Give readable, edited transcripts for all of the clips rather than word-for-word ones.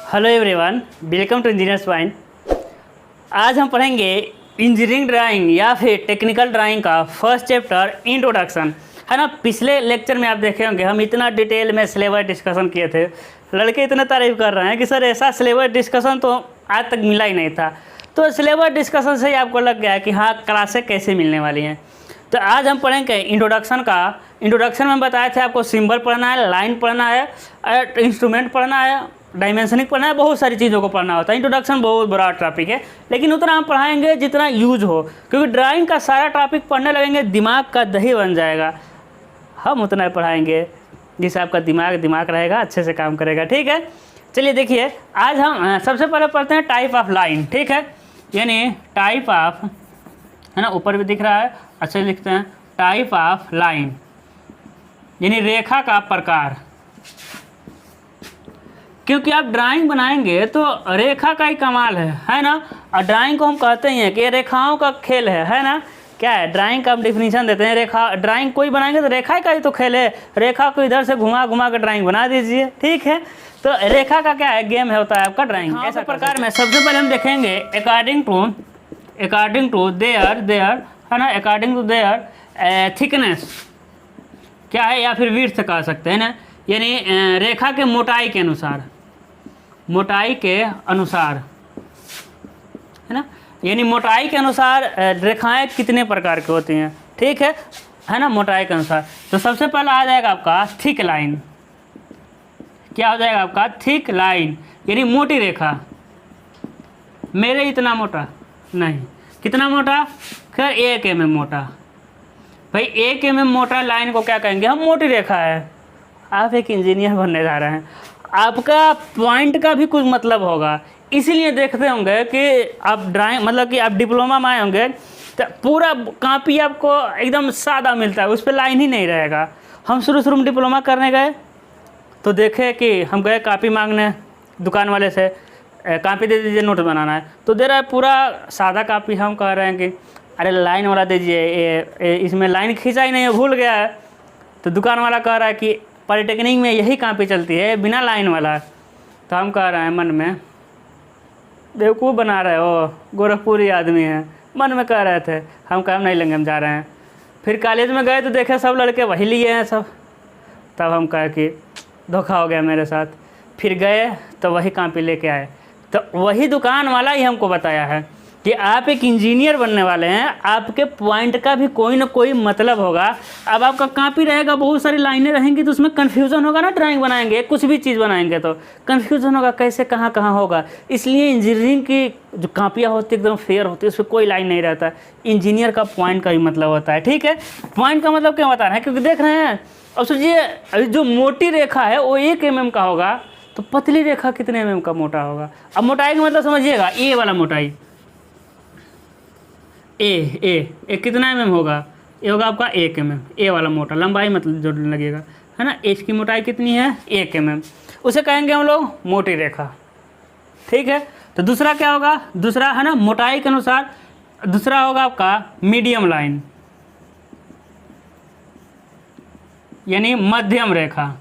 Hello everyone, welcome to engineers point. आज हम पढ़ेंगे इंजीनियरिंग ड्राइंग या फिर टेक्निकल ड्राइंग का फर्स्ट चैप्टर इंट्रोडक्शन, है ना। पिछले लेक्चर में आप देखे होंगे हम इतना डिटेल में सिलेबस डिस्कशन किए थे। लड़के इतना तारीफ कर रहे हैं कि सर ऐसा सिलेबस डिस्कशन तो आज तक मिला ही नहीं था। तो सिलेबस डिस्कशन से ही आपको लग गया कि हाँ क्लासें कैसे मिलने वाली हैं। तो आज हम पढ़ेंगे इंट्रोडक्शन का। इंट्रोडक्शन में बताए थे आपको सिंबल पढ़ना है, लाइन पढ़ना है, इंस्ट्रूमेंट पढ़ना है, डायमेंशनिंग पढ़ना है, बहुत सारी चीज़ों को पढ़ना होता है। इंट्रोडक्शन बहुत बड़ा टॉपिक है, लेकिन उतना हम पढ़ाएंगे जितना यूज हो, क्योंकि ड्राइंग का सारा टॉपिक पढ़ने लगेंगे दिमाग का दही बन जाएगा। हम उतना पढ़ाएंगे जिससे आपका दिमाग रहेगा, अच्छे से काम करेगा। ठीक है, चलिए देखिए आज हम सबसे पहले पढ़ते हैं टाइप ऑफ लाइन। ठीक है, यानी टाइप ऑफ, है ना, ऊपर भी दिख रहा है, अच्छे लिखते हैं टाइप ऑफ लाइन, यानी रेखा का प्रकार। क्योंकि आप ड्राइंग बनाएंगे तो रेखा का ही कमाल है ना। और ड्राइंग को हम कहते ही हैं कि ये रेखाओं का खेल है ना। क्या है ड्राइंग का हम डिफिनीशन देते हैं, रेखा। ड्राइंग कोई बनाएंगे तो रेखा का ही तो खेल है। रेखा को इधर से घुमा घुमा कर ड्राइंग बना दीजिए। ठीक है, तो रेखा का क्या है, गेम है, होता है आपका ड्राइंग। ऐसा प्रकार में सबसे पहले हम देखेंगे अकॉर्डिंग टू देयर, है ना, अकॉर्डिंग टू देयर थिकनेस क्या है, या फिर विड्थ कह सकते हैं ना, यानी रेखा के मोटाई के अनुसार, है ना, यानी मोटाई के अनुसार रेखाएं कितने प्रकार की होती हैं। ठीक है ना, मोटाई के अनुसार। तो सबसे पहला आ जाएगा आपका थिक लाइन। क्या हो जाएगा आपका थिक लाइन, यानी मोटी रेखा। मेरे इतना मोटा नहीं, कितना मोटा, खैर 1 mm मोटा। भाई 1 mm मोटा लाइन को क्या कहेंगे हम, मोटी रेखा है। आप एक इंजीनियर बनने जा रहे हैं, आपका पॉइंट का भी कुछ मतलब होगा। इसीलिए देखते होंगे कि आप ड्राइंग, मतलब कि आप डिप्लोमा में आए होंगे तो पूरा कॉपी आपको एकदम सादा मिलता है, उस पर लाइन ही नहीं रहेगा। हम शुरू में डिप्लोमा करने गए तो देखे कि हम गए कॉपी मांगने दुकान वाले से, कॉपी दे दीजिए, नोट बनाना है। तो दे रहा है पूरा सादा कॉपी। हम कह रहे हैं कि अरे लाइन वाला दीजिए, इसमें लाइन खींचा ही नहीं है, भूल गया है। तो दुकान वाला कह रहा है कि पॉलिटेक्निक में यही कॉपी चलती है बिना लाइन वाला। तो हम कह रहे हैं मन में, बेवकूफ़ बना रहे हो, गोरखपुरी आदमी है, मन में कह रहे थे। हम कहा नहीं लेंगे, हम जा रहे हैं। फिर कॉलेज में गए तो देखे सब लड़के वही लिए हैं सब। तब हम कहे कि धोखा हो गया मेरे साथ। फिर गए तो वही कॉपी लेके आए। तो वही दुकान वाला ही हमको बताया है कि आप एक इंजीनियर बनने वाले हैं, आपके पॉइंट का भी कोई ना कोई मतलब होगा। अब आपका कॉपी रहेगा, बहुत सारी लाइनें रहेंगी, तो उसमें कन्फ्यूज़न होगा ना। ड्राइंग बनाएंगे, कुछ भी चीज़ बनाएंगे तो कन्फ्यूज़न होगा, कैसे कहाँ कहाँ होगा। इसलिए इंजीनियरिंग की जो कॉपियाँ होती है एकदम फेयर होती है, उसमें कोई लाइन नहीं रहता। इंजीनियर का पॉइंट का भी मतलब होता है। ठीक है, पॉइंट का मतलब क्या बता रहे हैं, क्योंकि देख रहे हैं। अब सोचिए जो मोटी रेखा है वो 1 mm का होगा, तो पतली रेखा कितने mm का मोटा होगा। अब मोटाई का मतलब समझिएगा, ए वाला मोटाई, ए कितना mm होगा, ये होगा आपका 1 mm। ए वाला मोटा, लंबाई मतलब जो लगेगा, है ना। इसकी मोटाई कितनी है, 1 mm। उसे कहेंगे हम लोग मोटी रेखा। ठीक है, तो दूसरा क्या होगा, दूसरा है ना मोटाई के अनुसार, दूसरा होगा आपका मीडियम लाइन, यानी मध्यम रेखा।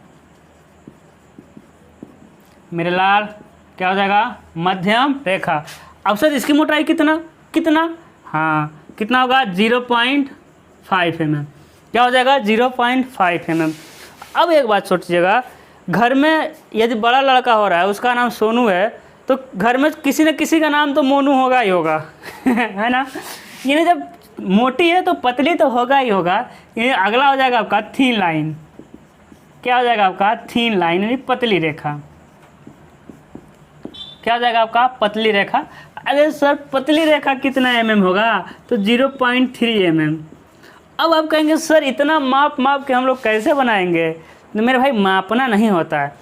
मेरे लाल क्या हो जाएगा, मध्यम रेखा। अब सर इसकी मोटाई कितना, हाँ कितना होगा, 0.5 mm। क्या हो जाएगा, 0.5 mm। अब एक बात सोचिएगा, घर में यदि बड़ा लड़का हो रहा है, उसका नाम सोनू है, तो घर में किसी न किसी का नाम तो मोनू होगा ही होगा है ना। यानी जब मोटी है तो पतली तो होगा ही होगा। यानी अगला हो जाएगा आपका थीन लाइन। क्या हो जाएगा आपका, थीन लाइन, यानी पतली रेखा। क्या हो जाएगा आपका, पतली रेखा। अरे सर पतली रेखा कितना mm होगा, तो 0.3 mm। अब आप कहेंगे सर इतना माप के हम लोग कैसे बनाएंगे। तो मेरे भाई मापना नहीं होता है,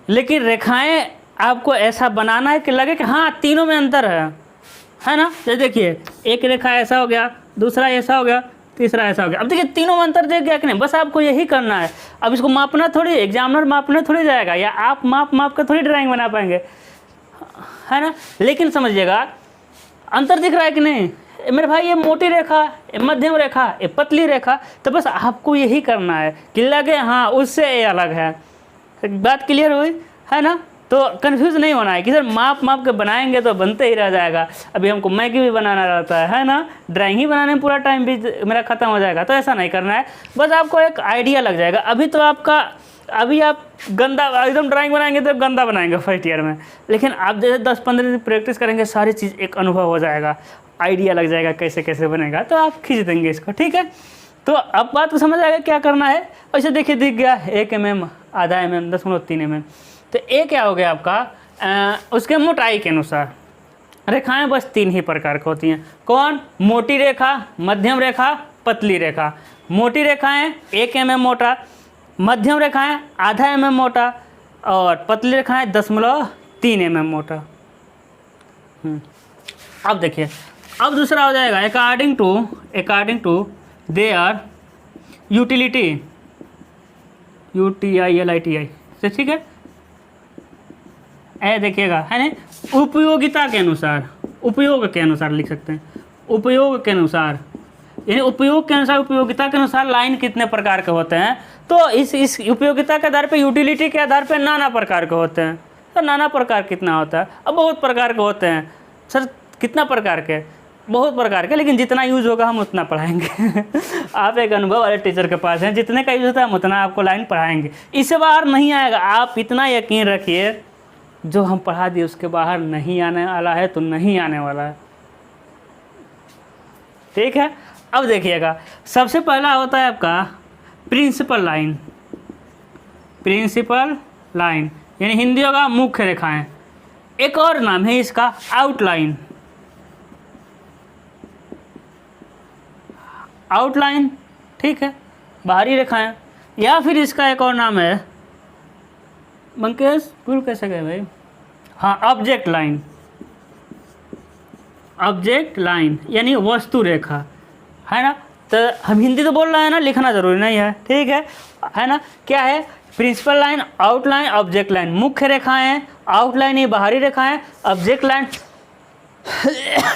लेकिन रेखाएं आपको ऐसा बनाना है कि लगे कि हाँ तीनों में अंतर है ना। तो देखिए एक रेखा ऐसा हो गया, दूसरा ऐसा हो गया, तीसरा ऐसा हो गया। अब देखिए तीनों में अंतर देख गया कि नहीं, बस आपको यही करना है। अब इसको मापना थोड़ी, एग्जामिनर मापने थोड़ी जाएगा, या आप माप कर थोड़ी ड्राइंग बना पाएंगे, है ना। लेकिन समझिएगा अंतर दिख रहा है कि नहीं, मेरे भाई ये मोटी रेखा, ये मध्यम रेखा, ये पतली रेखा। तो बस आपको यही करना है कि लगे हाँ उससे ये अलग है। बात क्लियर हुई, है ना। तो कंफ्यूज नहीं होना है कि सर माप माप के बनाएंगे तो बनते ही रह जाएगा, अभी हमको मैगी भी बनाना रहता है ना, ड्राइंग ही बनाने में पूरा टाइम भी मेरा ख़त्म हो जाएगा। तो ऐसा नहीं करना है, बस आपको एक आइडिया लग जाएगा। अभी आप गंदा एकदम ड्राइंग बनाएंगे तो गंदा बनाएंगे फर्स्ट ईयर में, लेकिन आप जैसे 10-15 दिन प्रैक्टिस करेंगे सारी चीज़ एक अनुभव हो जाएगा, आइडिया लग जाएगा कैसे कैसे बनेगा, तो आप खींच देंगे इसको। ठीक है, तो अब बात को समझ आएगा क्या करना है। ऐसे देखिए दिख गया 1 mm, आधा mm, 10.3 mm। तो ये क्या हो गया आपका, उसके मोटाई के अनुसार रेखाएं बस 3 ही प्रकार की होती हैं। कौन? मोटी रेखा, मध्यम रेखा, पतली रेखा। मोटी रेखाएं 1 mm मोटा, मध्यम रेखाएं आधा mm मोटा, और पतली रेखाएं 0.3 mm मोटा। अब देखिए, अब दूसरा हो जाएगा according to their utility, UTILITI से, ठीक है। ऐ देखिएगा है ना, उपयोगिता के अनुसार, उपयोग के अनुसार लिख सकते हैं, उपयोग के अनुसार, यानी उपयोग के अनुसार, उपयोगिता के अनुसार लाइन कितने प्रकार के होते हैं। तो इस उपयोगिता के आधार पे, यूटिलिटी के आधार पे नाना प्रकार के होते हैं। तो नाना प्रकार कितना होता है? अब बहुत प्रकार के होते हैं सर। कितना प्रकार के? बहुत प्रकार के, लेकिन जितना यूज़ होगा हम उतना पढ़ाएंगे। आप एक अनुभव वाले टीचर के पास हैं, जितने का यूज़ होता है हम उतना आपको लाइन पढ़ाएंगे, इससे बाहर नहीं आएगा। आप इतना यकीन रखिए, जो हम पढ़ा दिए उसके बाहर नहीं आने वाला है तो नहीं आने वाला है। ठीक है, अब देखिएगा, सबसे पहला होता है आपका प्रिंसिपल लाइन। प्रिंसिपल लाइन यानी हिंदी होगा मुख्य रेखाएं। एक और नाम है इसका आउटलाइन। आउटलाइन, ठीक है, बाहरी रेखाएं। या फिर इसका एक और नाम है, मंकेश भूल कैसे गए भाई, हाँ, ऑब्जेक्ट लाइन। ऑब्जेक्ट लाइन यानी वस्तु रेखा, है ना। तो हम हिंदी तो बोल रहे हैं ना, लिखना जरूरी नहीं है, ठीक है ना। क्या है? Principal line, outline, object line. मुख्य रेखाएं, आउटलाइन ये बाहरी रेखाएं, ऑब्जेक्ट लाइन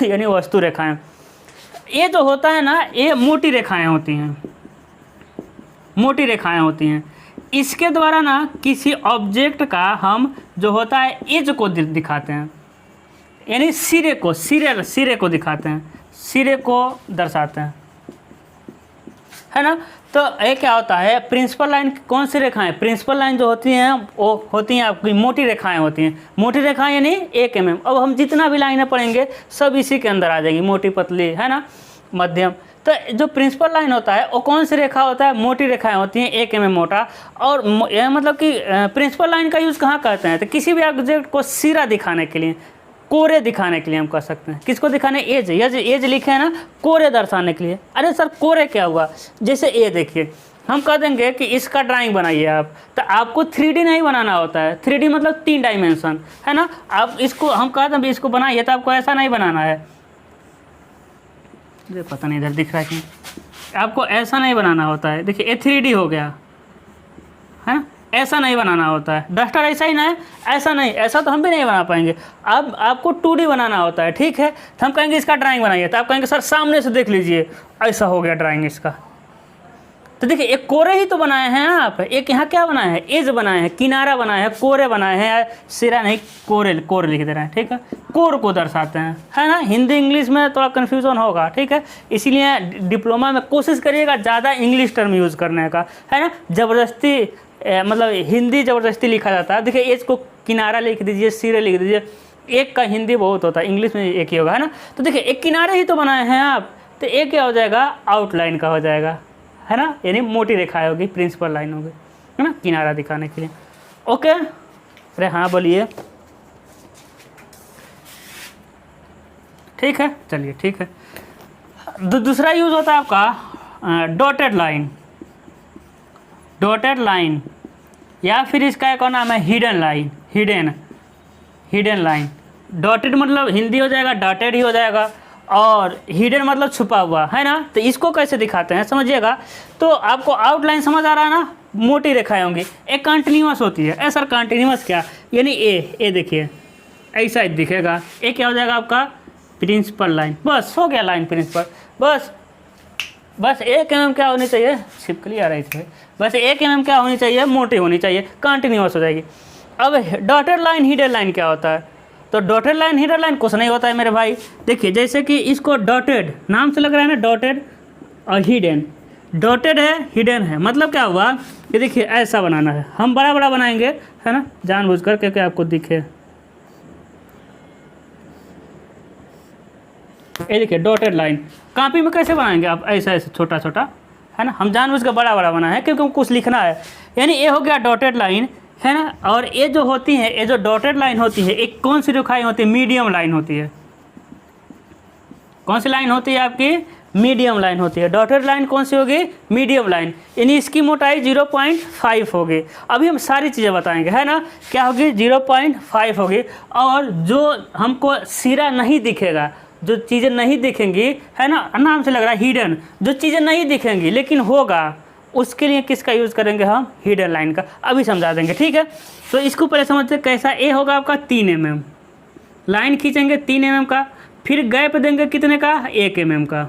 यानी वस्तु रेखाएं। ये जो होता है ना, ये मोटी रेखाएं होती हैं, मोटी रेखाएं होती हैं। इसके द्वारा ना किसी ऑब्जेक्ट का हम जो होता है एज को दिखाते हैं, यानी सिरे को दिखाते हैं, सिरे को दर्शाते हैं, है ना। तो ये क्या होता है, प्रिंसिपल लाइन कौन सी रेखाएं? प्रिंसिपल लाइन जो होती हैं वो होती हैं आपकी मोटी रेखाएं होती हैं। मोटी रेखाएं यानी 1 mm। अब हम जितना भी लाइनें पढ़ेंगे सब इसी के अंदर आ जाएगी, मोटी, पतली, है ना, मध्यम। तो जो प्रिंसिपल लाइन होता है वो कौन सी रेखा होता है? मोटी रेखाएं होती हैं, 1 mm मोटा। और मतलब कि प्रिंसिपल लाइन का यूज़ कहाँ करते हैं? तो किसी भी ऑब्जेक्ट को सिरा दिखाने के लिए, कोरे दिखाने के लिए हम कर सकते हैं। किसको दिखाने? एज लिखे हैं ना, कोरे दर्शाने के लिए। अरे सर कोरे क्या हुआ? जैसे ये देखिए, हम कह देंगे कि इसका ड्राइंग बनाइए आप, तो आपको 3D नहीं बनाना होता है। 3D मतलब 3 डायमेंशन, है ना। आप इसको, हम कहते हैं इसको बनाइए, तो आपको ऐसा नहीं बनाना है, मुझे पता नहीं इधर दिख रहा है कि आपको ऐसा नहीं बनाना होता है। देखिए ये 3D हो गया, है ना, ऐसा नहीं बनाना होता है। डस्टर ऐसा ही ना है, ऐसा नहीं, ऐसा तो हम भी नहीं बना पाएंगे। अब आपको 2D बनाना होता है, ठीक है। तो हम कहेंगे इसका ड्राइंग बनाइए, तो आप कहेंगे सर सामने से देख लीजिए, ऐसा हो गया ड्राइंग इसका। तो देखिए एक कोरे ही तो बनाए हैं आप, एक यहाँ क्या बनाए हैं? एज बनाए हैं, किनारा बनाए हैं, कोरे बनाए हैं, सिरा नहीं, कोरे लिख दे रहे हैं, ठीक है। कोर को दर्शाते हैं, है ना। हिंदी इंग्लिश में थोड़ा कन्फ्यूजन होगा, ठीक है, इसीलिए डिप्लोमा में कोशिश करिएगा ज़्यादा इंग्लिश टर्म यूज़ करने का, है ना। ज़बरदस्ती मतलब हिंदी ज़बरदस्ती लिखा जाता है। देखिए एज को किनारा लिख दीजिए, सिरे लिख दीजिए, एक का हिंदी बहुत होता है, इंग्लिश में एक ही होगा, है ना। तो देखिए एक किनारे ही तो बनाए हैं आप, तो एक क्या हो जाएगा? आउटलाइन का हो जाएगा, है ना, यानी मोटी रेखाएं होगी, प्रिंसिपल लाइन होगी, है ना, किनारा दिखाने के लिए। ओके, अरे हाँ बोलिए, ठीक है, चलिए ठीक है। दूसरा यूज़ होता है आपका डॉटेड लाइन। डॉटेड लाइन या फिर इसका एक और नाम है hidden line. Hidden line, dotted मतलब हिंदी हो जाएगा, डॉटेड ही हो जाएगा, और हिडन मतलब छुपा हुआ, है ना। तो इसको कैसे दिखाते हैं समझिएगा। तो आपको आउटलाइन समझ आ रहा है ना, मोटी रेखाएं होंगी, एक कंटिन्यूअस होती है। सर कंटिन्यूअस क्या? यानी ए देखिए ऐसा दिखेगा, ये क्या हो जाएगा आपका? Principal line. बस हो गया लाइन प्रिंसिपल। बस 1 mm क्या होनी चाहिए? छिपकली आ रही थी। बस 1 mm क्या होनी चाहिए? मोटी होनी चाहिए, कंटिन्यूअस हो जाएगी। अब डॉटेड लाइन हिडन लाइन क्या होता है? तो डॉटेड लाइन हिडन लाइन कुछ नहीं होता है मेरे भाई। देखिए जैसे कि इसको डॉटेड नाम से लग रहा है ना, डॉटेड और हिडन। डॉटेड है, हिडन है, मतलब क्या हुआ कि देखिए ऐसा बनाना है, हम बड़ा बड़ा बनाएंगे है ना, जानबूझकर क्योंकि आपको दिखे। ये देखिए डॉटेड लाइन कॉपी में कैसे बनाएंगे आप, ऐसा ऐसे छोटा छोटा है ना, हम जानबूझ कर बड़ा बड़ा बना है क्योंकि हमको कुछ लिखना है। यानी ये हो गया डॉटेड लाइन है ना। और ये जो होती है, ये जो डॉटेड लाइन होती है, एक कौन सी रेखाएं होती है? मीडियम लाइन होती है। कौन सी लाइन होती है आपकी? मीडियम लाइन होती है। डॉटेड लाइन कौन सी होगी? मीडियम लाइन, यानी इसकी मोटाई 0.5 होगी। अभी हम सारी चीज़ें बताएंगे है ना, क्या होगी? 0.5 होगी। और जो हमको सिरा नहीं दिखेगा, जो चीज़ें नहीं दिखेंगी है ना, नाम से लग रहा है हिडन, जो चीज़ें नहीं दिखेंगी लेकिन होगा, उसके लिए किसका यूज़ करेंगे हम? हिडन लाइन का। अभी समझा देंगे, ठीक है। तो इसको पहले समझते कैसा। ए होगा आपका 3 mm, लाइन खींचेंगे 3 mm का, फिर गैप देंगे कितने का? 1 mm का,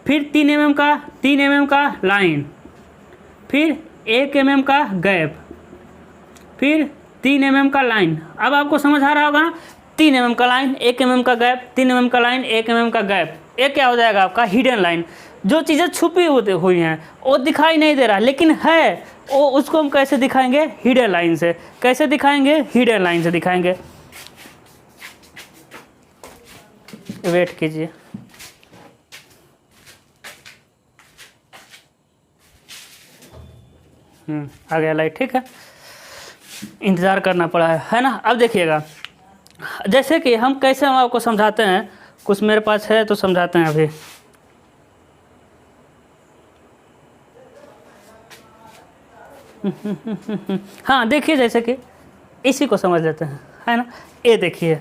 फिर 3 mm का, 3 mm का लाइन, फिर 1 mm का गैप, फिर 3 mm का लाइन। अब आपको समझ आ रहा होगा ना, 3 mm का लाइन, 1 mm का गैप, 3 mm का लाइन, 1 mm का गैप। ये क्या हो जाएगा आपका? Hidden line. जो चीज़ें छुपी हुई हैं, वो दिखाई नहीं दे रहा लेकिन है, वो उसको हम कैसे दिखाएंगे? हिडन लाइन से। कैसे दिखाएंगे? हिडन लाइन से दिखाएंगे। वेट कीजिए, आ गया लाइट, ठीक है, इंतज़ार करना पड़ा है ना। अब देखिएगा, जैसे कि हम कैसे हम आपको समझाते हैं, कुछ मेरे पास है तो समझाते हैं अभी। हाँ देखिए, जैसे कि इसी को समझ लेते हैं है ना। ये देखिए,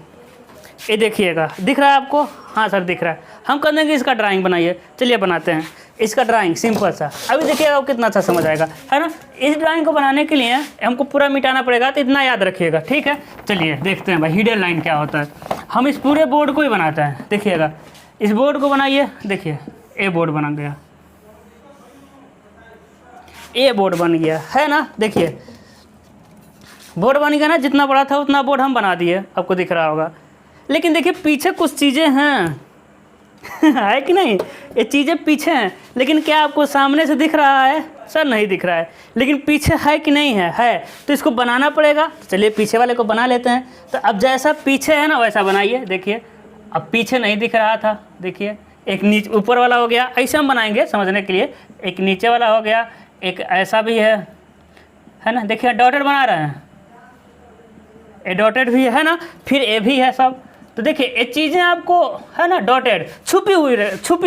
ये देखिएगा, दिख रहा है आपको? हाँ सर दिख रहा है। हम कर देंगे इसका ड्राइंग बनाइए, चलिए बनाते हैं इसका ड्राइंग, सिंपल सा। अभी देखिएगा आपको कितना अच्छा समझ आएगा है ना। इस ड्राइंग को बनाने के लिए हमको पूरा मिटाना पड़ेगा, तो इतना याद रखिएगा, ठीक है। चलिए देखते हैं भाई हिडन लाइन क्या होता है। हम इस पूरे बोर्ड को ही बनाते हैं। देखिएगा, इस बोर्ड को बनाइए, देखिए ए बोर्ड बना गया, ए बोर्ड बन गया है ना। देखिए बोर्ड बन गया ना, जितना बड़ा था उतना बोर्ड हम बना दिए, आपको दिख रहा होगा। लेकिन देखिए पीछे कुछ चीज़ें हैं है कि नहीं? ये चीज़ें पीछे हैं, लेकिन क्या आपको सामने से दिख रहा है? सर नहीं दिख रहा है, लेकिन पीछे है कि नहीं है? है। तो इसको बनाना पड़ेगा। चलिए पीछे वाले को बना लेते हैं। तो अब जैसा पीछे है ना वैसा बनाइए। देखिए अब पीछे नहीं दिख रहा था, देखिए एक नीचे ऊपर वाला हो गया, ऐसे हम बनाएंगे समझने के लिए। एक नीचे वाला हो गया, एक ऐसा भी है ना। देखिए डॉटेड बना रहे हैं, ए डॉटेड भी है ना, फिर ए भी है सब। तो देखिए ये चीज़ें आपको है ना डॉटेड छुपी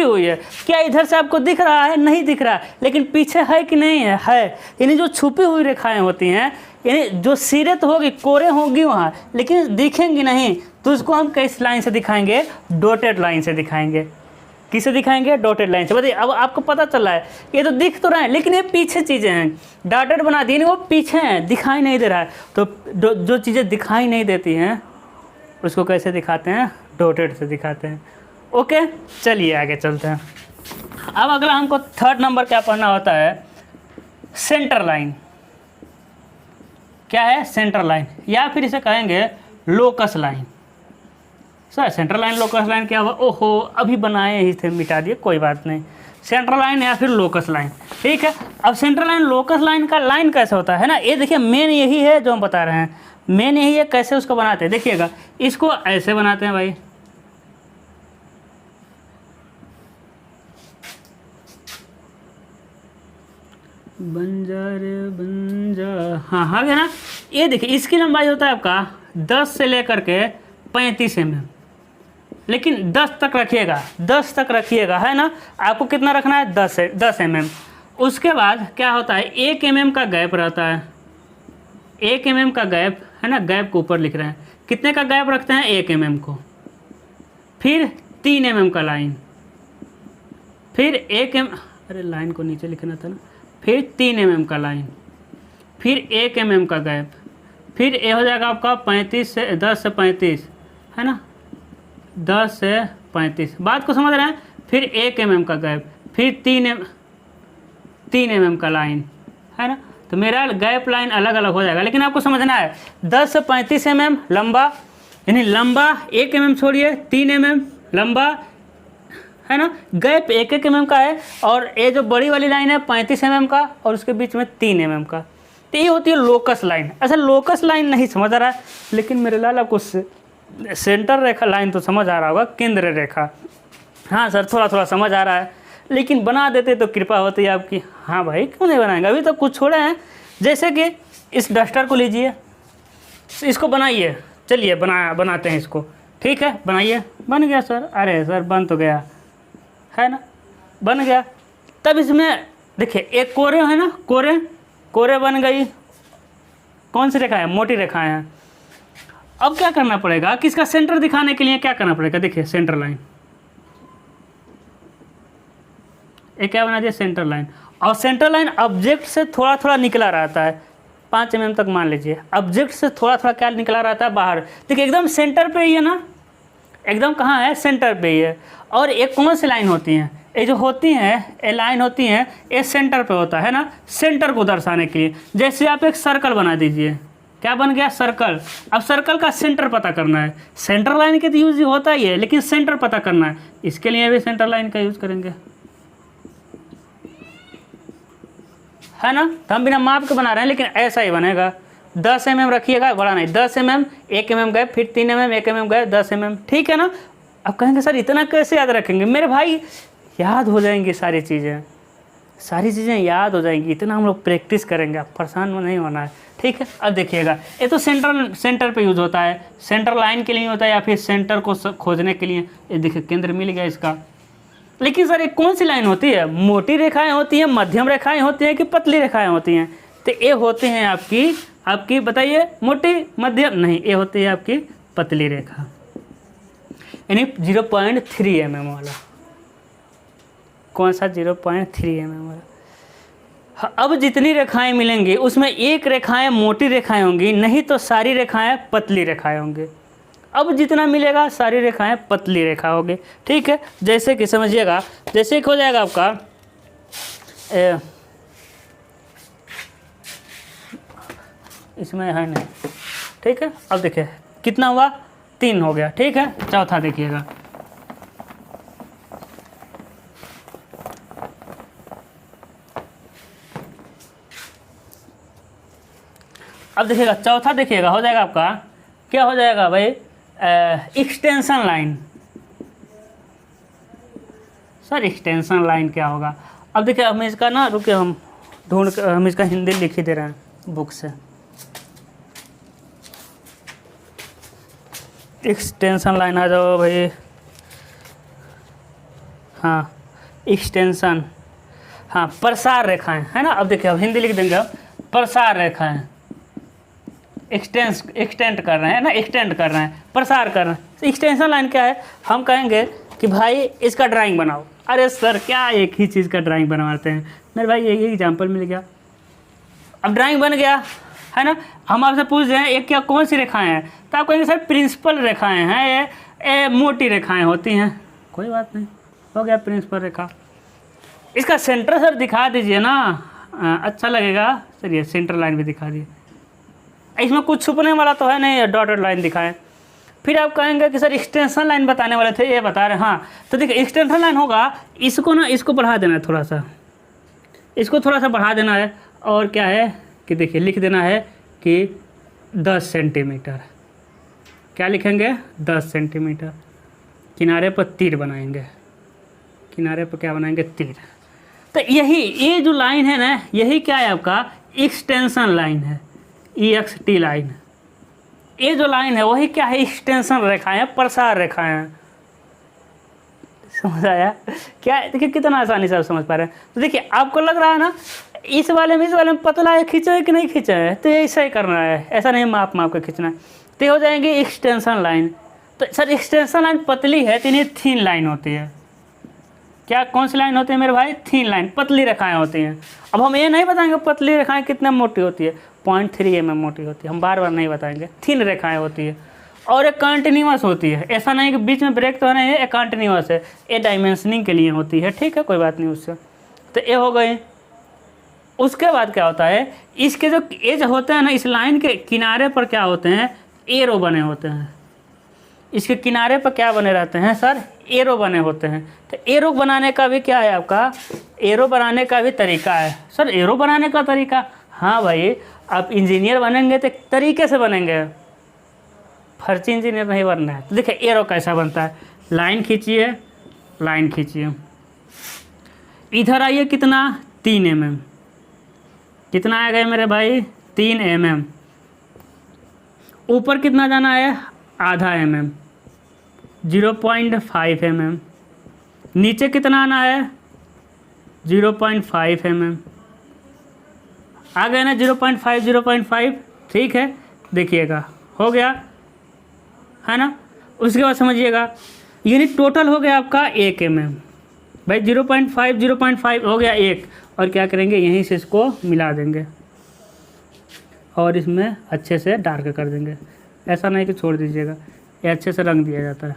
हुई है। क्या इधर से आपको दिख रहा है? नहीं दिख रहा, लेकिन पीछे है कि नहीं है? है। यानी जो छुपी हुई रेखाएं होती हैं, यानी जो सिरे तो होगी, कोरे होंगी वहाँ, लेकिन दिखेंगी नहीं, तो उसको हम किस लाइन से दिखाएंगे? डॉटेड लाइन से दिखाएंगे। किसे दिखाएंगे? डॉटेड लाइन से। बताइए अब आपको पता चल रहा है, ये तो दिख तो रहा है लेकिन ये पीछे चीज़ें हैं, डॉटेड बना दी, वो पीछे हैं, दिखाई नहीं दे रहा है। तो जो चीज़ें दिखाई नहीं देती हैं उसको कैसे दिखाते हैं? डॉटेड से दिखाते हैं। ओके चलिए आगे चलते हैं। अब अगला हमको 3rd नंबर क्या पढ़ना होता है? Centre line. क्या है? सेंटर लाइन, या फिर इसे कहेंगे locus line. Sir centre line locus line क्या हुआ? ओहो अभी बनाए ही थे, मिटा दिए, कोई बात नहीं। सेंटर लाइन या फिर लोकस लाइन, ठीक है। अब सेंटर लाइन लोकस लाइन का लाइन कैसे होता है ना, ये देखिए मेन यही है जो हम बता रहे हैं, मेन यही है कैसे उसको बनाते हैं। देखिएगा इसको ऐसे बनाते हैं भाई, बन जा, हाँ हाँ है ना। ये देखिए इसकी लंबाई होता है आपका 10 से लेकर के 35 mm, लेकिन 10 तक रखिएगा, 10 तक रखिएगा है ना। आपको कितना रखना है? 10 mm। उसके बाद क्या होता है? 1 mm का गैप रहता है, 1 mm का गैप है ना। गैप को ऊपर लिख रहे हैं, कितने का गैप रखते हैं? 1 mm को। फिर 3 mm का लाइन, फिर 1 mm, अरे लाइन को नीचे लिखना था ना। फिर 3 mm का लाइन, फिर 1 mm का गैप, फिर ये हो जाएगा आपका 10 से 35 है ना, 10 से 35। बात को समझ रहे हैं? फिर 1 mm का गैप, फिर 3 mm का लाइन है ना। तो मेरा गैप लाइन अलग अलग हो जाएगा। लेकिन आपको समझना है 10 से 35 mm लंबा, यानी लंबा 1 mm छोड़िए 3 mm लंबा, है ना, गैप 1 mm का है, और ये जो बड़ी वाली लाइन है 35 mm का, और उसके बीच में 3 mm का। तो ये होती है लोकस लाइन। ऐसा लोकस लाइन नहीं समझ आ रहा है, लेकिन मेरे लाल आपको सेंटर रेखा लाइन तो समझ आ रहा होगा, केंद्र रेखा। हाँ सर थोड़ा थोड़ा समझ आ रहा है, लेकिन बना देते तो कृपा होती है आपकी। हाँ भाई क्यों नहीं बनाएंगे, अभी तो कुछ छोड़े हैं। जैसे कि इस डस्टर को लीजिए, इसको बनाइए, चलिए बनाते हैं इसको, ठीक है बनाइए। बन गया सर, अरे सर बन तो गया, है ना, बन गया। तब इसमें देखिए एक कोरे है ना, कोरे बन गई। कौन सी रेखा है, मोटी रेखाएं हैं। अब क्या करना पड़ेगा कि इसका सेंटर दिखाने के लिए क्या करना पड़ेगा, देखिए सेंटर लाइन, ये क्या बना दिया, सेंटर लाइन। और सेंटर लाइन ऑब्जेक्ट से थोड़ा थोड़ा निकला रहता है, 5 mm तक मान लीजिए, ऑब्जेक्ट से थोड़ा थोड़ा क्या निकला रहता है, बाहर। देखिए एकदम सेंटर पे ही है ना, एकदम कहाँ है, सेंटर पे ही है। और एक कौन सी लाइन होती हैं, ये जो होती हैं, ये लाइन होती हैं, ये सेंटर पे होता है ना, सेंटर को दर्शाने के लिए। जैसे आप एक सर्कल बना दीजिए, क्या बन गया, सर्कल। अब सर्कल का सेंटर पता करना है, सेंटर लाइन के तो यूज होता ही है, लेकिन सेंटर पता करना है, इसके लिए भी सेंटर लाइन का यूज करेंगे, है ना। तो हम बिना माप के बना रहे हैं, लेकिन ऐसा ही बनेगा। 10 mm रखिएगा, बड़ा नहीं, 10 mm 1 mm गए, फिर 3 mm 1 mm गए, 10 mm, ठीक है ना। अब कहेंगे सर इतना कैसे याद रखेंगे, मेरे भाई याद हो जाएंगी सारी चीज़ें याद हो जाएंगी, इतना हम लोग प्रैक्टिस करेंगे, आप परेशान नहीं होना है, ठीक है। अब देखिएगा, ये तो सेंटर पे यूज़ होता है, सेंटर लाइन के लिए होता है, या फिर सेंटर को खोजने के लिए। ये देखिए केंद्र मिल गया इसका। लेकिन सर एक कौन सी लाइन होती है, मोटी रेखाएं होती हैं, मध्यम रेखाएं होती हैं कि पतली रेखाएं होती हैं। तो ये होते हैं आपकी बताइए, मोटी, मध्यम, नहीं, ये होती है आपकी पतली रेखा, यानी 0.3 mm वाला। कौन सा, 0.3 mm वाला। हाँ, अब जितनी रेखाएं मिलेंगी उसमें एक रेखाएं मोटी रेखाएं होंगी, नहीं तो सारी रेखाएं पतली रेखाएं होंगी। अब जितना मिलेगा सारी रेखाएं पतली रेखा होगी, ठीक है। जैसे कि समझिएगा, जैसे कि हो जाएगा आपका इसमें है नहीं, ठीक है। अब देखिए कितना हुआ, 3 हो गया, ठीक है। चौथा देखिएगा, अब देखिएगा चौथा, देखिएगा हो जाएगा आपका, क्या हो जाएगा भाई, extension line. Sir extension line क्या होगा, अब देखिए हम इसका ना, रुके हम हम इसका हिंदी लिख ही दे रहे हैं बुक से। एक्सटेंशन लाइन आ जाओ भाई, हाँ एक्सटेंशन, हाँ प्रसार रेखाएं, है ना। अब देखिए अब हिंदी लिख देंगे, अब प्रसार रेखाएं, एक्सटेंड कर रहे हैं ना, एक्सटेंड कर रहे हैं, प्रसार कर रहे हैं। तो एक्सटेंशन लाइन क्या है, हम कहेंगे कि भाई इसका ड्राइंग बनाओ। अरे सर क्या एक ही चीज़ का ड्राइंग बनवाते हैं, मेरे भाई यही एग्जाम्पल मिल गया। अब ड्राइंग बन गया, है ना। हम आपसे पूछ रहे हैं एक क्या कौन सी रेखाएं हैं, तो आप कहेंगे सर प्रिंसिपल रेखाएं हैं, ये मोटी रेखाएं होती हैं। कोई बात नहीं, हो गया प्रिंसिपल रेखा। इसका सेंटर सर दिखा दीजिए ना, अच्छा लगेगा। सर ये सेंटर लाइन भी दिखा दिए, इसमें कुछ छुपने वाला तो है नहीं, डॉटेड लाइन दिखाएं। फिर आप कहेंगे कि सर एक्सटेंशन लाइन बताने वाले थे, ये बता रहे हैं। हाँ तो देखिए एक्सटेंशन लाइन होगा, इसको ना, इसको बढ़ा देना है थोड़ा सा, इसको थोड़ा सा बढ़ा देना है, और क्या है कि देखिए लिख देना है कि 10 सेंटीमीटर। क्या लिखेंगे, 10 सेंटीमीटर। किनारे पर तीर बनाएंगे, किनारे पर क्या बनाएंगे, तीर। तो यही ये जो लाइन है ना, यही क्या है आपका एक्सटेंशन लाइन है, EXT लाइन। ये जो लाइन है वही क्या है, एक्सटेंशन रेखाएं हैं, प्रसार रेखाएं हैं। समझ आया क्या, देखिए कितना आसानी से आप समझ पा रहे हैं। तो देखिए आपको लग रहा है ना इस वाले में पतला है, खींचा है कि नहीं खींचा है, तो ऐसा ही करना है, ऐसा नहीं माप के खींचना है। तो हो जाएंगे एक्सटेंशन लाइन। तो सर एक्सटेंशन लाइन पतली है तो इन्हें थिन लाइन होती है। क्या कौन सी लाइन होती है मेरे भाई, थिन लाइन, पतली रेखाएं होती हैं। अब हम ये नहीं बताएंगे पतली रेखाएं कितना मोटी होती है, 0.3 mm मोटी होती है, हम बार बार नहीं बताएंगे। थिन रेखाएं होती है और एक कंटिन्यूअस होती है, ऐसा नहीं कि बीच में ब्रेक तो नहीं है, एक कंटिन्यूअस है, ये डायमेंशनिंग के लिए होती है, ठीक है कोई बात नहीं उससे। तो ये हो गई उसके बाद क्या होता है, इसके जो एज होते हैं ना, इस लाइन के किनारे पर क्या होते हैं, एरो बने होते हैं। इसके किनारे पर क्या बने रहते हैं सर, एरो बने होते हैं। तो एरो बनाने का भी क्या है आपका, एरो बनाने का भी तरीका है। सर एरो बनाने का तरीका, हाँ भाई, आप इंजीनियर बनेंगे तो एक तरीके से बनेंगे, फर्जी इंजीनियर नहीं बनना है। तो देखिए एरो कैसा बनता है, लाइन खींचिए, लाइन खींचिए, इधर आइए कितना 3 mm, कितना आ गया मेरे भाई 3 mm, ऊपर कितना जाना है आधा mm, 0.5 mm, नीचे कितना आना है 0.5 mm, आ गए ना 0.5, ठीक है, देखिएगा हो गया है ना। उसके बाद समझिएगा यानी टोटल हो गया आपका 1 mm, भाई 0.5 हो गया 1, और क्या करेंगे यहीं से इसको मिला देंगे और इसमें अच्छे से डार्क कर देंगे। ऐसा नहीं कि छोड़ दीजिएगा, ये अच्छे से रंग दिया जाता है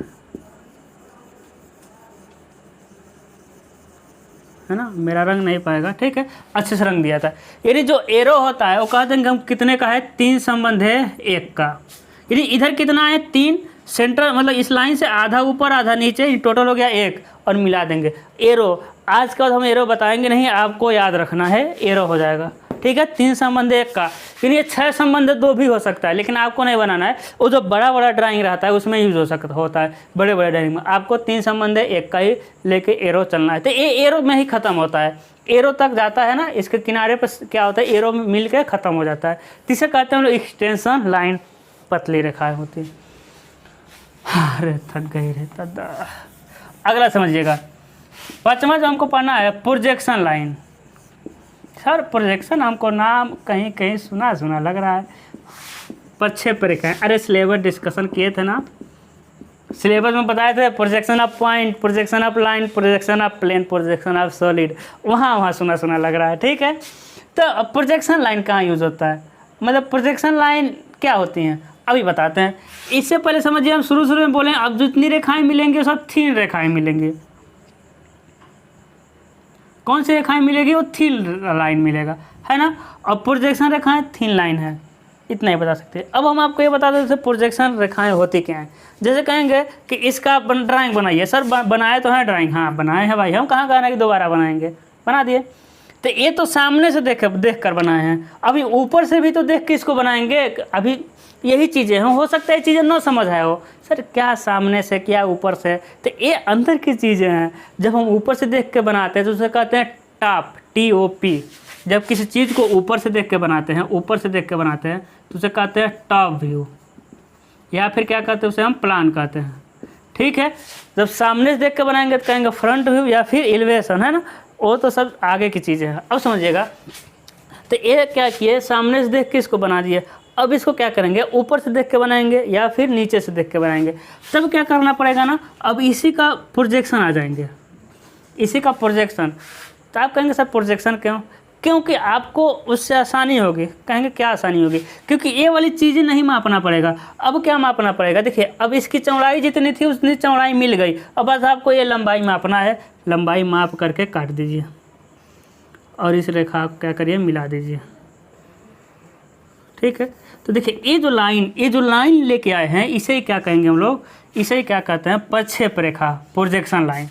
ना, मेरा रंग नहीं पाएगा, ठीक है, अच्छे से रंग दिया था। यानी जो एरो होता है वो कहते हैं कि हम कितने का है, 3 संबंध है 1 का, यानी इधर कितना है 3, सेंटर मतलब इस लाइन से आधा ऊपर आधा नीचे, टोटल हो गया 1, और मिला देंगे एरो। आज के बाद हम एरो बताएंगे नहीं, आपको याद रखना है एरो हो जाएगा, ठीक है। 3 संबंध 1 का, यानी ये 6 संबंध 2 भी हो सकता है, लेकिन आपको नहीं बनाना है, वो जो बड़ा बड़ा ड्राइंग रहता है उसमें यूज होता है, बड़े बड़े ड्राइंग में आपको 3 संबंध 1 का ही लेके एरो चलना है। तो ये एरो में ही ख़त्म होता है, एरो तक जाता है ना, इसके किनारे पर क्या होता है एरो में मिल के ख़त्म हो जाता है। तीसरे कहते हैं हम लोग एक्सटेंशन लाइन, पतली रेखाएँ होती हैं। अरे थक गई रे दादा। अगला समझिएगा, 5वां जो हमको पढ़ना है प्रोजेक्शन लाइन। सर प्रोजेक्शन हमको नाम कहीं कहीं सुना लग रहा है, 5-6 रेखाएं। अरे सिलेबस डिस्कशन किए थे ना, सिलेबस में बताए थे projection of point, projection of line, projection of plane, projection of solid, वहाँ सुना लग रहा है, ठीक है। तो प्रोजेक्शन लाइन कहाँ यूज़ होता है, मतलब प्रोजेक्शन लाइन क्या होती हैं अभी बताते हैं। इससे पहले समझिए, हम शुरू में बोले अब जितनी रेखाएं मिलेंगी सब थिन रेखाएं मिलेंगी। कौन सी रेखाएं मिलेगी, वो थिन लाइन मिलेगा, है ना। और प्रोजेक्शन रेखाएं थिन लाइन है, इतना ही बता सकते हैं। अब हम आपको ये बता दें प्रोजेक्शन रेखाएं होती क्या हैं। जैसे कहेंगे कि इसका ड्राइंग बनाइए, सर बनाए तो है ड्राइंग, हाँ बनाए हैं भाई, हम कहाँ कहना कि दोबारा बनाएंगे, बना दिए। तो ये तो सामने से देख कर बनाए हैं, अभी ऊपर से भी तो देख के इसको बनाएंगे। अभी यही चीज़ें हैं, हो सकता है ये चीज़ें न समझ आए हो, सर क्या सामने से क्या ऊपर से, तो ये अंदर की चीज़ें हैं। जब हम ऊपर से देख के बनाते हैं तो उसे कहते हैं टॉप, TOP। जब किसी चीज़ को ऊपर से देख के बनाते हैं, तो उसे कहते हैं टॉप व्यू, या फिर क्या कहते हैं उसे हम प्लान कहते हैं, ठीक है। जब सामने से देख के बनाएंगे तो कहेंगे फ्रंट व्यू या फिर एलिवेशन, है ना, वो तो सब आगे की चीज़ें हैं। अब समझिएगा, तो ये क्या किए, सामने से देख के इसको बना दिए। अब इसको क्या करेंगे, ऊपर से देख के बनाएंगे या फिर नीचे से देख के बनाएंगे। तब क्या करना पड़ेगा ना, अब इसी का प्रोजेक्शन आ जाएंगे, इसी का प्रोजेक्शन। तो आप कहेंगे सर प्रोजेक्शन क्यों, क्योंकि आपको उससे आसानी होगी। कहेंगे क्या आसानी होगी, क्योंकि ये वाली चीज़ें नहीं मापना पड़ेगा। अब क्या मापना पड़ेगा, देखिए अब इसकी चौड़ाई जितनी थी उतनी चौड़ाई मिल गई, अब बस आपको ये लंबाई मापना है। लंबाई माप करके काट दीजिए और इस रेखा को क्या करिए, मिला दीजिए, ठीक है। तो देखिए ये जो लाइन लेके आए हैं, इसे ही क्या कहेंगे हम लोग, इसे ही क्या कहते हैं, प्रक्षेप रेखा, प्रोजेक्शन लाइन,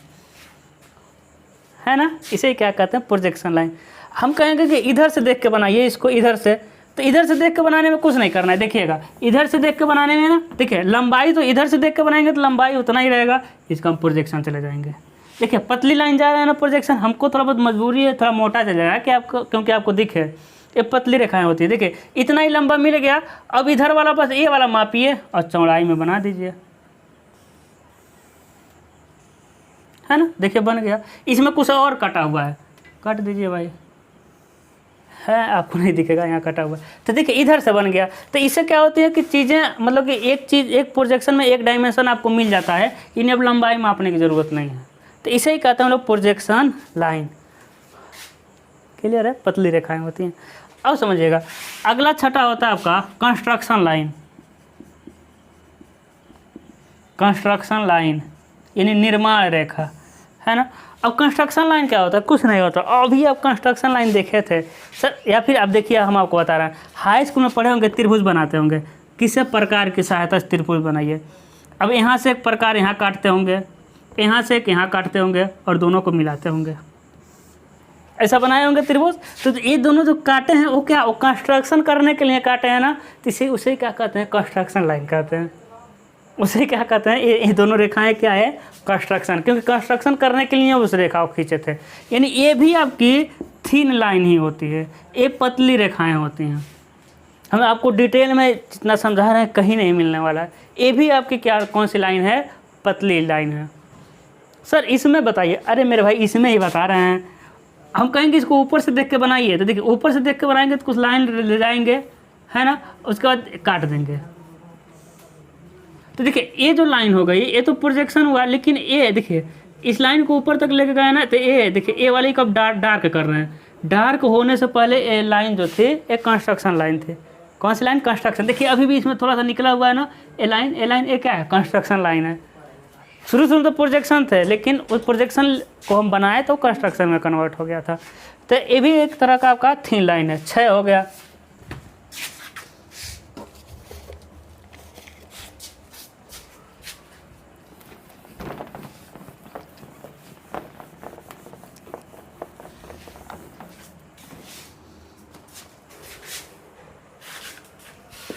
है ना। इसे ही क्या कहते हैं, प्रोजेक्शन लाइन। हम कहेंगे कि इधर से देख के बनाइए इसको, इधर से, तो इधर से देख के बनाने में कुछ नहीं करना है। देखिएगा इधर से देख के बनाने में ना, देखिए लंबाई तो इधर से देख के बनाएंगे तो लंबाई उतना ही रहेगा, इसका हम प्रोजेक्शन चले जाएंगे। देखिए पतली लाइन जा रहा है ना प्रोजेक्शन, हमको थोड़ा बहुत मजबूरी है, थोड़ा मोटा चल जाएगा कि आपको, क्योंकि आपको दिखे ये पतली रेखाएं होती है। देखिए इतना ही लंबा मिल गया, अब इधर वाला बस ये वाला मापिए और चौड़ाई में बना दीजिए, है ना। देखिए बन गया, इसमें कुछ और कटा हुआ है, काट दीजिए भाई, है आपको नहीं दिखेगा यहाँ कटा हुआ। तो देखिए इधर से बन गया। तो इससे क्या होती है कि चीज़ें, मतलब कि एक चीज़ एक प्रोजेक्शन में एक डायमेंशन आपको मिल जाता है, इन्हें अब लंबाई मापने की ज़रूरत नहीं है। तो इसे ही कहते हैं हम लोग प्रोजेक्शन लाइन। क्लियर है, पतली रेखाएं होती हैं। अब समझिएगा अगला छठा होता है आपका कंस्ट्रक्शन लाइन। कंस्ट्रक्शन लाइन यानी निर्माण रेखा, है ना। अब कंस्ट्रक्शन लाइन क्या होता है, कुछ नहीं होता। अभी आप कंस्ट्रक्शन लाइन देखे थे सर, या फिर अब देखिए हम आपको बता रहे हैं, हाई स्कूल में पढ़े होंगे, त्रिभुज बनाते होंगे, किसी प्रकार की सहायता से त्रिभुज बनाइए। अब यहाँ से एक प्रकार यहाँ काटते होंगे, यहाँ से एक यहाँ काटते होंगे और दोनों को मिलाते होंगे, ऐसा बनाए होंगे त्रिभुज। तो ये दोनों जो काटे हैं वो क्या, वो कंस्ट्रक्शन करने के लिए काटे हैं ना, तो इसे उसे क्या कहते हैं, कंस्ट्रक्शन लाइन कहते हैं। उसे क्या कहते हैं, ये दोनों रेखाएं क्या है, कंस्ट्रक्शन, क्योंकि कंस्ट्रक्शन करने के लिए उस रेखा को खींचे थे। यानी ये भी आपकी थिन लाइन ही होती है, ये पतली रेखाएं होती हैं। हम आपको डिटेल में जितना समझा रहे हैं कहीं नहीं मिलने वाला है। ये भी आपकी क्या, कौन सी लाइन है, पतली लाइन है। सर इसमें बताइए, अरे मेरे भाई इसमें ही बता रहे हैं। हम कहेंगे इसको ऊपर से देख के बनाइए, तो देखिए ऊपर से देख के बनाएंगे तो कुछ लाइन ले जाएंगे, है ना, उसके बाद काट देंगे। तो देखिए ये जो लाइन हो गई ये तो प्रोजेक्शन हुआ, लेकिन ये देखिए इस लाइन को ऊपर तक लेके गए ना, तो ये देखिए ये वाली कब डार्क कर रहे हैं। डार्क होने से पहले ये लाइन जो थी एक कंस्ट्रक्शन लाइन थी। कौन सी लाइन, कंस्ट्रक्शन। देखिए अभी भी इसमें थोड़ा सा निकला हुआ है ना, ये लाइन ये क्या है, कंस्ट्रक्शन लाइन है। शुरू तो प्रोजेक्शन थे, लेकिन उस प्रोजेक्शन को हम बनाए तो कंस्ट्रक्शन में कन्वर्ट हो गया था। तो ये भी एक तरह का आपका थिन लाइन है। 6 हो गया।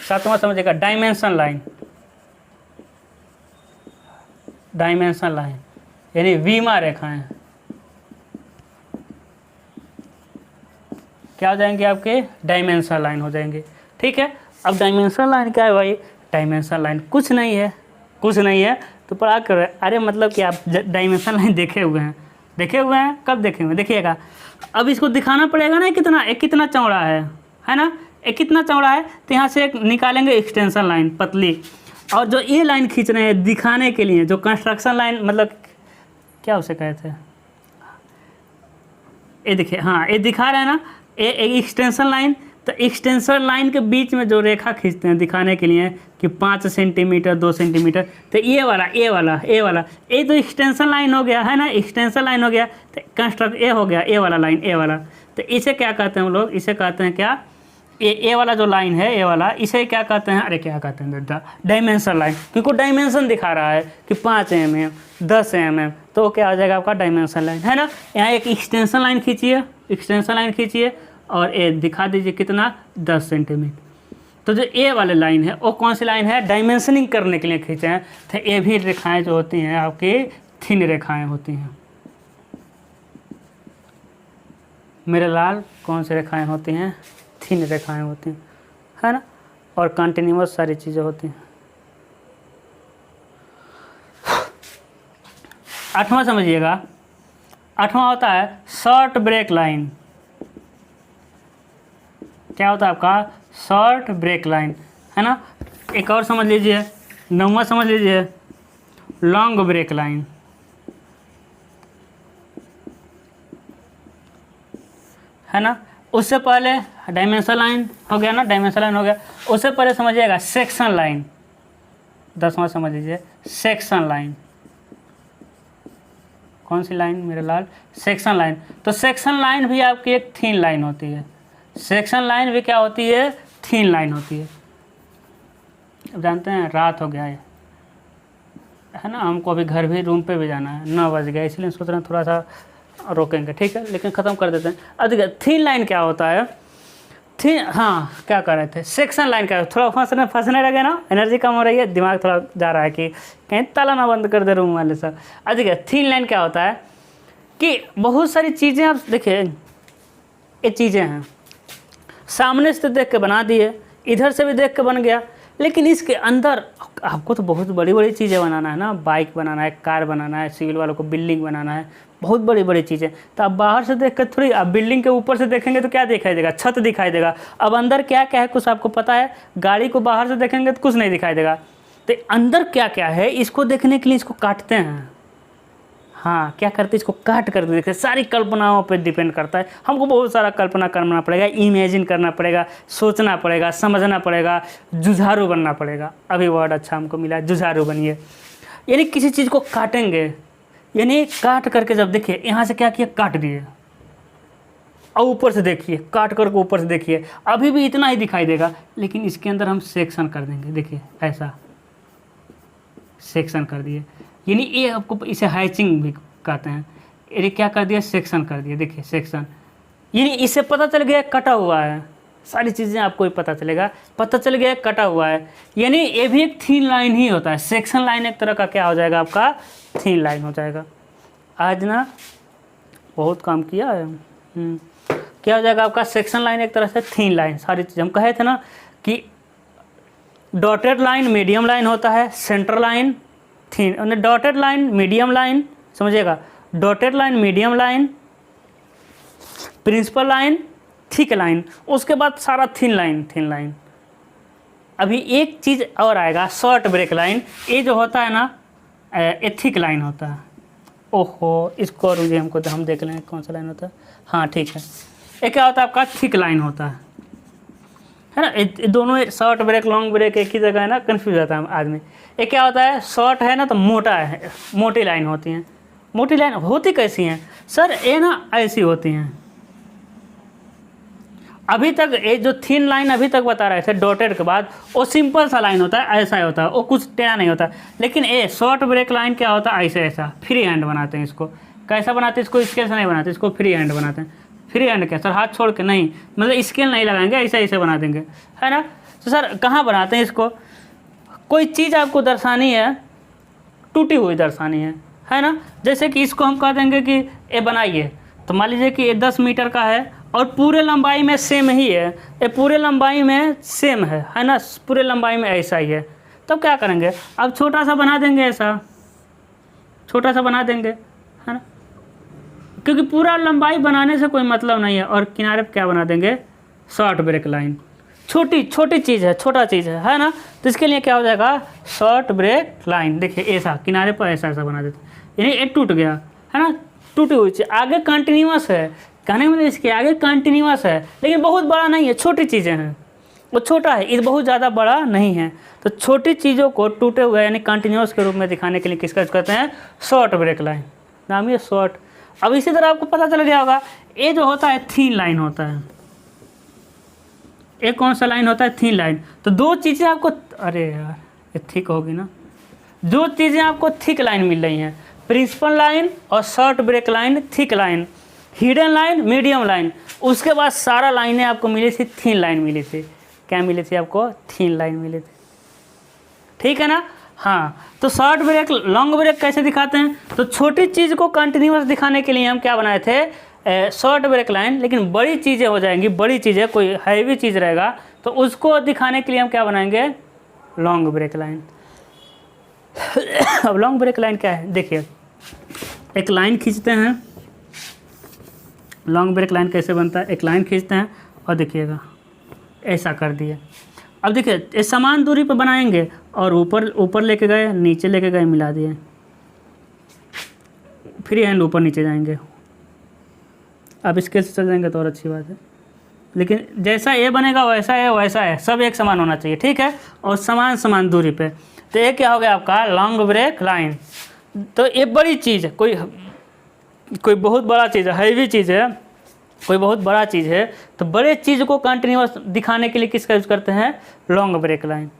सातवां समझिएगा, डायमेंशन लाइन। डायमेंशन लाइन यानी विमा रेखाएं क्या हो जाएंगे, आपके डायमेंशन लाइन हो जाएंगे। ठीक है। अब डायमेंशन लाइन क्या है भाई, डायमेंशन लाइन कुछ नहीं है, कुछ नहीं है तो पढ़ा कर, अरे मतलब कि आप डायमेंशन लाइन देखे हुए हैं, कब देखे हुए, देखिएगा। अब इसको दिखाना पड़ेगा ना कितना चौड़ा है ना, एक कितना चौड़ा है, तो यहाँ से एक निकालेंगे एक्सटेंशन लाइन पतली, और जो ये लाइन खींच रहे हैं दिखाने के लिए, जो कंस्ट्रक्शन लाइन मतलब क्या उसे कहते हैं, ये देखिए, हाँ ये दिखा रहे हैं ना, ये एक्सटेंशन लाइन। तो एक्सटेंशन लाइन के बीच में जो रेखा खींचते हैं दिखाने के लिए कि 5 सेंटीमीटर 2 सेंटीमीटर, तो ये वाला ये तो एक्सटेंशन लाइन हो गया, है ना, एक्सटेंशन लाइन हो गया। तो कंस्ट्रक्ट ये हो गया, ये वाला लाइन, ये वाला। तो इसे क्या कहते हैं हम लोग, इसे कहते हैं क्या, ये वाला जो लाइन है, ये वाला, इसे क्या कहते हैं, अरे क्या कहते हैं, डायमेंशन लाइन, क्योंकि डायमेंशन दिखा रहा है कि 5 mm 10 mm, तो क्या हो जाएगा आपका डायमेंशन लाइन, है ना। यहाँ एक एक्सटेंशन लाइन खींचिए, और ये दिखा दीजिए कितना, 10 सेंटीमीटर। तो जो ये वाले लाइन है वो कौन सी लाइन है, डायमेंशनिंग करने के लिए खींचे हैं। तो ये भी रेखाएँ जो होती हैं आपकी थिन रेखाएँ होती हैं। मेरे लाल कौन सी रेखाएँ होती हैं, थिन रेखाएं होती हैं, है ना, और कंटिन्यूअस सारी चीज़ें होती हैं। 8वां समझिएगा, 8वां होता है शॉर्ट ब्रेक लाइन। क्या होता है आपका, शॉर्ट ब्रेक लाइन, है ना। एक और समझ लीजिए, 9वां समझ लीजिए, लॉन्ग ब्रेक लाइन, है ना। उससे पहले डायमेंशन लाइन हो गया ना, उससे पहले समझिएगा सेक्शन लाइन। 10वां समझ लीजिए, सेक्शन लाइन। कौन सी लाइन मेरे लाल, सेक्शन लाइन। तो सेक्शन लाइन भी आपकी एक थिन लाइन होती है। सेक्शन लाइन भी क्या होती है, थिन लाइन होती है। अब जानते हैं रात हो गया है ना, हमको अभी घर भी, रूम पे भी जाना है, 9 बज गया, इसलिए सोच रहे हैं थोड़ा सा रोकेंगे, ठीक है, लेकिन ख़त्म कर देते हैं। अब देखिए थिन लाइन क्या होता है, थिन, हाँ क्या कर रहे थे, सेक्शन लाइन क्या है, थोड़ा फंसने लगे ना, एनर्जी कम हो रही है, दिमाग थोड़ा जा रहा है कि कहीं ताला ना बंद कर दे रूम वाले सब। अब देखिए थिन लाइन क्या होता है कि बहुत सारी चीज़ें, आप देखिए ये चीज़ें हैं, सामने से देख के बना दिए, इधर से भी देख के बन गया, लेकिन इसके अंदर आपको तो बहुत बड़ी बड़ी चीज़ें बनाना है ना, बाइक बनाना है, कार बनाना है, सिविल वालों को बिल्डिंग बनाना है, बहुत बड़ी बड़ी चीज़ें। तो आप बाहर से देख कर थोड़ी, आप बिल्डिंग के ऊपर से देखेंगे तो क्या दिखाई देगा, छत दिखाई देगा। अब अंदर क्या क्या है कुछ आपको पता है, गाड़ी को बाहर से देखेंगे तो कुछ नहीं दिखाई देगा। तो अंदर क्या क्या है इसको देखने के लिए इसको काटते हैं, हाँ क्या करते हैं, इसको काट कर देखते हैं। सारी कल्पनाओं पे डिपेंड करता है, हमको बहुत सारा कल्पना करना पड़ेगा, इमेजिन करना पड़ेगा, सोचना पड़ेगा, समझना पड़ेगा, जुझारू बनना पड़ेगा। अभी वर्ड अच्छा हमको मिला, जुझारू बनिए, यानी किसी चीज़ को काटेंगे, यानी काट करके जब देखिए यहाँ से क्या किया, काट दिए, और ऊपर से देखिए काट करके ऊपर से देखिए, अभी भी इतना ही दिखाई देगा, लेकिन इसके अंदर हम सेक्शन कर देंगे। देखिए ऐसा सेक्शन कर दिए, यानी ये आपको इसे हैचिंग भी कहते हैं। ये क्या कर दिया, सेक्शन कर दिया। देखिए सेक्शन, यानी इससे पता चल गया कटा हुआ है, सारी चीज़ें आपको ही पता चलेगा, पता चल गया कटा हुआ है। यानी ये भी एक थीन लाइन ही होता है। सेक्शन लाइन एक तरह का क्या हो जाएगा, आपका थीन लाइन हो जाएगा। आज ना बहुत काम किया है। क्या हो जाएगा आपका, सेक्शन लाइन एक तरह से थीन लाइन। सारी चीज़ हम कहे थे ना कि डॉटेड लाइन मीडियम लाइन होता है, centre line thin, dotted line medium line, समझिएगा, dotted line medium line, principal line, thick line, उसके बाद सारा थीन लाइन, थीन लाइन। अभी एक चीज़ और आएगा, शॉर्ट ब्रेक लाइन। ये जो होता है ना, ये थिक लाइन होता है। ओहो, इसको और हमको हम देख लें कौन सा लाइन होता है। हाँ ठीक है, ये क्या होता है आपका, थिक लाइन होता है ना। ये दोनों शॉर्ट ब्रेक लॉन्ग ब्रेक एक ही जगह है ना, कन्फ्यूज होता है आदमी। ये क्या होता है, शॉर्ट है ना तो मोटा है, मोटी लाइन होती हैं। मोटी लाइन होती कैसी हैं सर, ये ना ऐसी होती हैं। अभी तक ये जो थीन लाइन अभी तक बता रहे थे डॉटेड के बाद, वो सिंपल सा लाइन होता है, ऐसा ही होता है, वो कुछ टेढ़ा नहीं होता। लेकिन ये शॉर्ट ब्रेक लाइन क्या होता है, ऐसे ऐसा फ्री हैंड बनाते हैं इसको। कैसा बनाते हैं इसको, स्केल से नहीं बनाते, इसको फ्री हैंड बनाते हैं। फ्री हैंड क्या सर, हाथ छोड़ के नहीं, मतलब स्केल नहीं लगाएंगे, ऐसे ऐसे बना देंगे, है ना। तो सर कहाँ बनाते हैं इसको, कोई चीज़ आपको दर्शानी है, टूटी हुई दर्शानी है ना। जैसे कि इसको हम कह देंगे कि ये बनाइए, तो मान लीजिए कि ये 10 मीटर का है और पूरे लंबाई में सेम ही है, ये पूरे लंबाई में सेम है ना, पूरे लंबाई में ऐसा ही है। तब क्या करेंगे, अब छोटा सा बना देंगे, ऐसा छोटा सा बना देंगे, है ना, क्योंकि पूरा लंबाई बनाने से कोई मतलब नहीं है। और किनारे पर क्या बना देंगे, शॉर्ट ब्रेक लाइन। छोटी छोटी चीज़ है, छोटा चीज़ है ना, तो इसके लिए क्या हो जाएगा, शॉर्ट ब्रेक लाइन। देखिए ऐसा किनारे पर ऐसा ऐसा बना देते, यानी ये टूट गया, है ना, टूटी हुई चीज़ आगे कंटिन्यूअस है, कहने मतलब इसके आगे कंटिन्यूअस है, लेकिन बहुत बड़ा नहीं है, छोटी चीज़ें हैं, वो छोटा है, ये बहुत ज़्यादा बड़ा नहीं है। तो छोटी चीज़ों को टूटे हुए यानी कंटिन्यूअस के रूप में दिखाने के लिए किसका यूज करते हैं, शॉर्ट ब्रेक लाइन, नाम ये शॉर्ट। अब इसी तरह आपको पता चल गया होगा, ये जो होता है थीन लाइन होता है। एक कौन सा लाइन होता है, थीन लाइन। तो दो चीज़ें आपको, अरे यार ये थिक होगी ना, दो चीज़ें आपको थिक लाइन मिल रही हैं, प्रिंसिपल लाइन और short break line, thick line, hidden line, medium line. उसके बाद सारा लाइनें आपको मिली थी, थीन लाइन मिली थी। क्या मिली थी आपको, थीन लाइन मिली थी, ठीक है ना। हाँ, तो शॉर्ट ब्रेक लॉन्ग ब्रेक कैसे दिखाते हैं, तो छोटी चीज़ को कंटिन्यूअस दिखाने के लिए हम क्या बनाए थे, शॉर्ट ब्रेक लाइन। लेकिन बड़ी चीज़ें हो जाएंगी, बड़ी चीज़ें कोई हैवी चीज़ रहेगा तो उसको दिखाने के लिए हम क्या बनाएंगे, लॉन्ग ब्रेक लाइन। अब लॉन्ग ब्रेक लाइन क्या है, देखिए एक लाइन खींचते हैं, लॉन्ग ब्रेक लाइन कैसे बनता है, एक लाइन खींचते हैं और देखिएगा ऐसा कर दिए। अब देखिए ये समान दूरी पर बनाएंगे और ऊपर लेके गए, नीचे लेके गए, मिला दिए, फ्री हैंड ऊपर नीचे जाएंगे। अब इसके से चल जाएंगे तो और अच्छी बात है, लेकिन जैसा ये बनेगा वैसा है, सब एक समान होना चाहिए, ठीक है, और समान समान दूरी पे। तो ये क्या हो गया आपका लॉन्ग ब्रेक लाइन। तो ये बड़ी चीज़ है, कोई बहुत बड़ा चीज़ है, हैवी चीज़ है, कोई बहुत बड़ा चीज़ है, तो बड़े चीज़ को कंटिन्यूअस दिखाने के लिए किसका यूज़ करते हैं, लॉन्ग ब्रेक लाइन।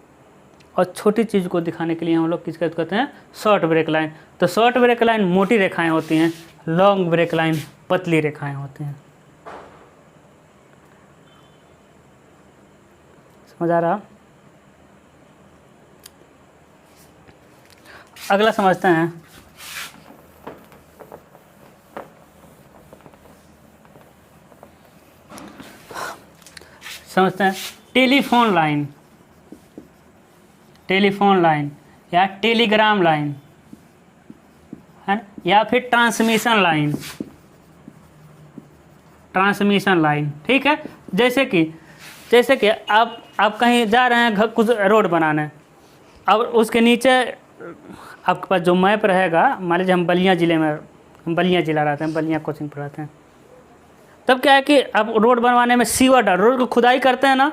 और छोटी चीज़ को दिखाने के लिए हम लोग किसका यूज़ करते हैं, शॉर्ट ब्रेक लाइन। तो शॉर्ट ब्रेक लाइन मोटी रेखाएं होती हैं, लॉन्ग ब्रेक लाइन पतली रेखाएं होती हैं। समझ आ रहा, अगला समझते हैं। समझते हैं टेलीफोन लाइन, टेलीफोन लाइन या टेलीग्राम लाइन, है ना, या फिर ट्रांसमिशन लाइन, ट्रांसमिशन लाइन, ठीक है। जैसे कि आप कहीं जा रहे हैं, कुछ रोड बनाने, अब उसके नीचे आपके पास जो मैप रहेगा, मान लीजिए हम बलिया जिला रहते हैं, बलिया कोचिंग पढ़ाते हैं, तब क्या है कि आप रोड बनवाने में सीवर रोड को खुदाई करते हैं ना,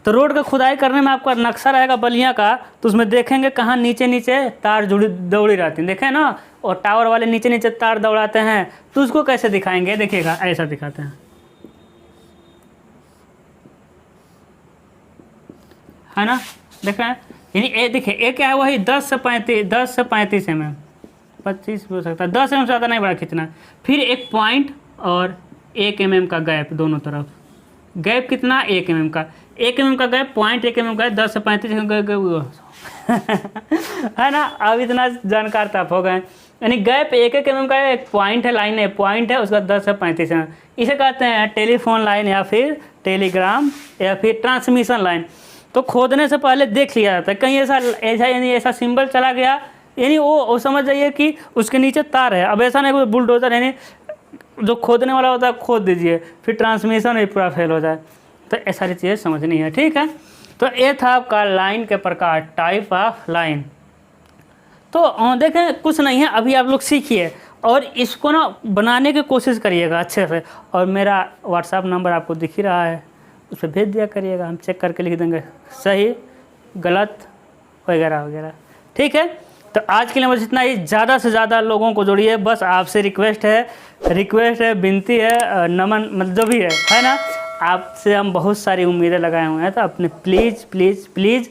तो रोड का खुदाई करने में आपका नक्शा रहेगा बलिया का, तो उसमें देखेंगे कहाँ नीचे नीचे तार दौड़ी रहती है, देखें ना, और टावर वाले नीचे नीचे तार दौड़ाते हैं, तो उसको कैसे दिखाएंगे? देखिएगा, ऐसा दिखाते हैं, है ना, देख रहे हैं। यानी ए देखिए, ए क्या है, वही 10 से 35 mm, 25 हो सकता है, 10 mm से ज़्यादा नहीं बड़ा खींचना है। फिर एक पॉइंट और 1 mm का गैप दोनों तरफ, गैप कितना? 1 mm का, 1 mm का गैप, पॉइंट 1 mm का, 10 से 35 है ना। अब इतना जानकार तो आप हो गए। यानी गैप 1 mm का है, एक पॉइंट है, लाइन है, पॉइंट है, उसका 10 से 35 mm। इसे कहते हैं टेलीफोन लाइन या फिर टेलीग्राम या फिर ट्रांसमिशन लाइन। तो खोदने से पहले देख लिया जाता है, कहीं ऐसा सिंबल चला गया, यानी वो समझ जाइए कि उसके नीचे तार है। अब ऐसा नहीं कोई बुलडोज़र यानी जो खोदने वाला होता है खोद दीजिए, फिर ट्रांसमिशन भी पूरा फेल हो जाए, तो ये सारी चीज़ें समझनी है, ठीक है। तो ये था आपका लाइन के प्रकार, टाइप ऑफ लाइन। तो देखें, कुछ नहीं है, अभी आप लोग सीखिए और इसको ना बनाने की कोशिश करिएगा अच्छे से। और मेरा व्हाट्सएप नंबर आपको दिख ही रहा है, उस पर भेज दिया करिएगा, हम चेक करके लिख देंगे सही गलत वगैरह वगैरह, ठीक है। तो आज के लिए बस इतना ही। ज़्यादा से ज़्यादा लोगों को जोड़िए, बस आपसे रिक्वेस्ट है, विनती है, नमन, मतलब जो भी है ना। आपसे हम बहुत सारी उम्मीदें लगाए हुए हैं, तो अपने प्लीज़ प्लीज़ प्लीज़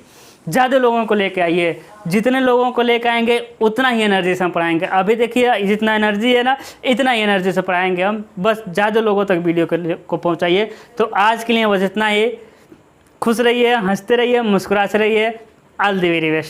ज़्यादा लोगों को लेके आइए। जितने लोगों को लेके आएंगे उतना ही एनर्जी से हम पढ़ाएंगे। अभी देखिए जितना एनर्जी है ना, इतना ही एनर्जी से पढ़ाएंगे हम। बस ज़्यादा लोगों तक वीडियो को पहुँचाइए। तो आज के लिए बस इतना ही। खुश रहिए, हंसते रहिए, मुस्कुराते रहिए। All the very best.